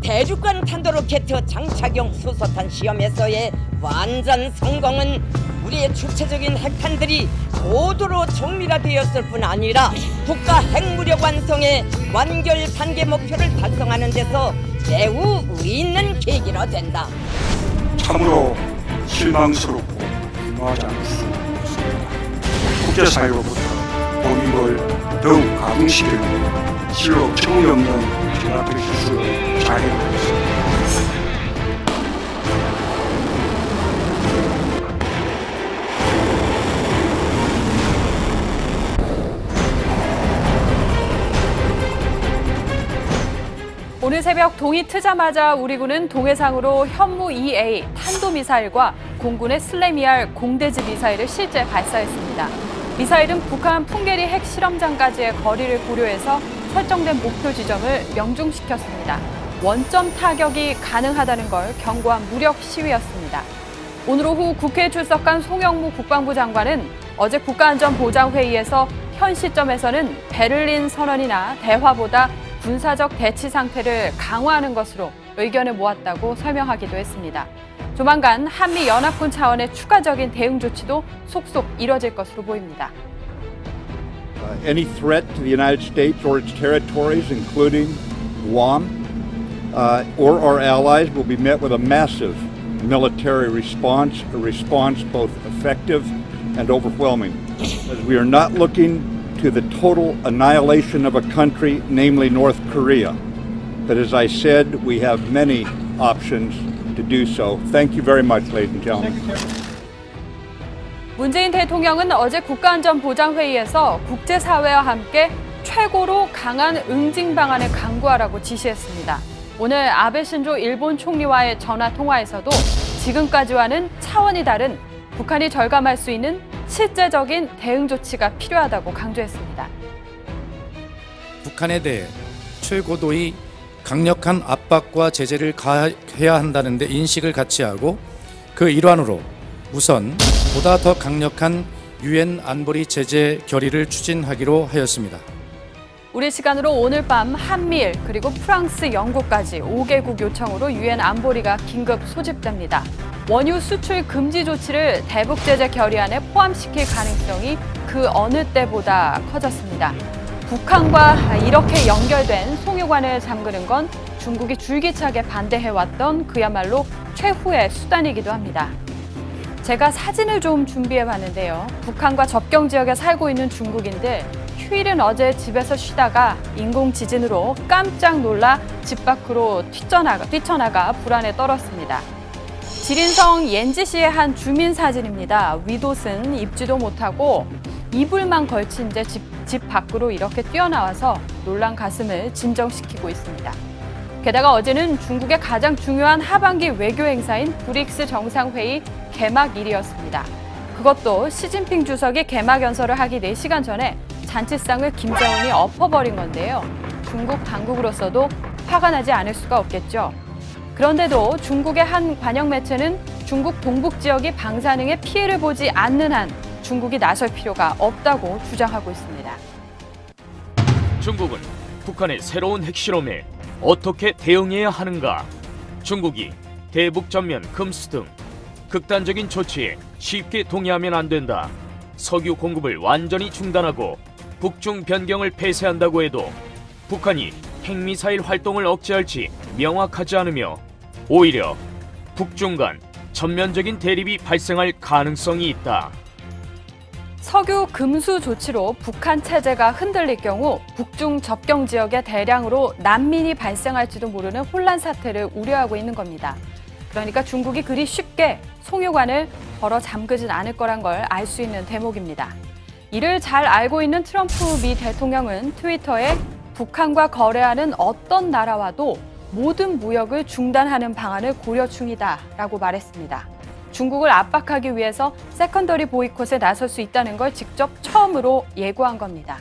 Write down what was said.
대륙간 탄도로켓 장착용 수소탄 시험에서의 완전 성공은 우리의 주체적인 핵탄들이 고도로 정밀화되었을 뿐 아니라 국가 핵무력 완성의 완결 단계 목표를 달성하는 데서 매우 의미 있는 계기로 된다. 참으로 실망스럽고 분노하지 않을 수 없습니다. 국제사회로부터 본인을 더욱 가중시키기 위해 실로 정의없는 진압의 실수를 자행하였습니다. 오늘 새벽 동이 트자마자 우리 군은 동해상으로 현무-2A 탄도미사일과 공군의 슬래미알 공대지 미사일을 실제 발사했습니다. 미사일은 북한 풍계리 핵실험장까지의 거리를 고려해서 설정된 목표 지점을 명중시켰습니다. 원점 타격이 가능하다는 걸 경고한 무력 시위였습니다. 오늘 오후 국회에 출석한 송영무 국방부 장관은 어제 국가안전보장회의에서 현 시점에서는 베를린 선언이나 대화보다 군사적 대치 상태를 강화하는 것으로 의견을 모았다고 설명하기도 했습니다. 조만간 한미연합군 차원의 추가적인 대응 조치도 속속 이뤄질 것으로 보입니다. Any threat to the United States or its territories, including Guam or our allies, will be met with a massive military response, a response both effective and overwhelming. As we are not looking to the total annihilation of a country, namely North Korea. But as I said, we have many options to do so. Thank you very much, ladies and gentlemen. 문재인 대통령은 어제 국가안전보장회의에서 국제사회와 함께 최고로 강한 응징 방안을 강구하라고 지시했습니다. 오늘 아베 신조 일본 총리와의 전화 통화에서도 지금까지와는 차원이 다른 북한이 절감할 수 있는 실제적인 대응 조치가 필요하다고 강조했습니다. 북한에 대해 최고도의 강력한 압박과 제재를 가해야 한다는 데 인식을 같이 하고 그 일환으로 우선 보다 더 강력한 유엔 안보리 제재 결의를 추진하기로 하였습니다. 우리 시간으로 오늘 밤 한미일 그리고 프랑스, 영국까지 5개국 요청으로 유엔 안보리가 긴급 소집됩니다. 원유 수출 금지 조치를 대북 제재 결의안에 포함시킬 가능성이 그 어느 때보다 커졌습니다. 북한과 이렇게 연결된 송유관을 잠그는 건 중국이 줄기차게 반대해왔던 그야말로 최후의 수단이기도 합니다. 제가 사진을 좀 준비해봤는데요. 북한과 접경 지역에 살고 있는 중국인들 휴일은 어제 집에서 쉬다가 인공지진으로 깜짝 놀라 집 밖으로 뛰쳐나가 불안에 떨었습니다. 지린성 옌지시의 한 주민 사진입니다. 윗옷은 입지도 못하고 이불만 걸친 채 집 밖으로 이렇게 뛰어나와서 놀란 가슴을 진정시키고 있습니다. 게다가 어제는 중국의 가장 중요한 하반기 외교 행사인 브릭스 정상회의 개막일이었습니다. 그것도 시진핑 주석이 개막 연설을 하기 4시간 전에 잔치상을 김정은이 엎어버린 건데요. 중국 당국으로서도 화가 나지 않을 수가 없겠죠. 그런데도 중국의 한 관영 매체는 중국 동북 지역이 방사능에 피해를 보지 않는 한 중국이 나설 필요가 없다고 주장하고 있습니다. 중국은 북한의 새로운 핵실험에 어떻게 대응해야 하는가? 중국이 대북 전면 금수 등 극단적인 조치에 쉽게 동의하면 안 된다. 석유 공급을 완전히 중단하고 북중 변경을 폐쇄한다고 해도 북한이 핵미사일 활동을 억제할지 명확하지 않으며 오히려 북중 간 전면적인 대립이 발생할 가능성이 있다. 석유 금수 조치로 북한 체제가 흔들릴 경우 북중 접경 지역에 대량으로 난민이 발생할지도 모르는 혼란 사태를 우려하고 있는 겁니다. 그러니까 중국이 그리 쉽게 송유관을 걸어 잠그진 않을 거란 걸 알 수 있는 대목입니다. 이를 잘 알고 있는 트럼프 미 대통령은 트위터에 북한과 거래하는 어떤 나라와도 모든 무역을 중단하는 방안을 고려 중이다라고 말했습니다. 중국을 압박하기 위해서 세컨더리 보이콧에 나설 수 있다는 걸 직접 처음으로 예고한 겁니다.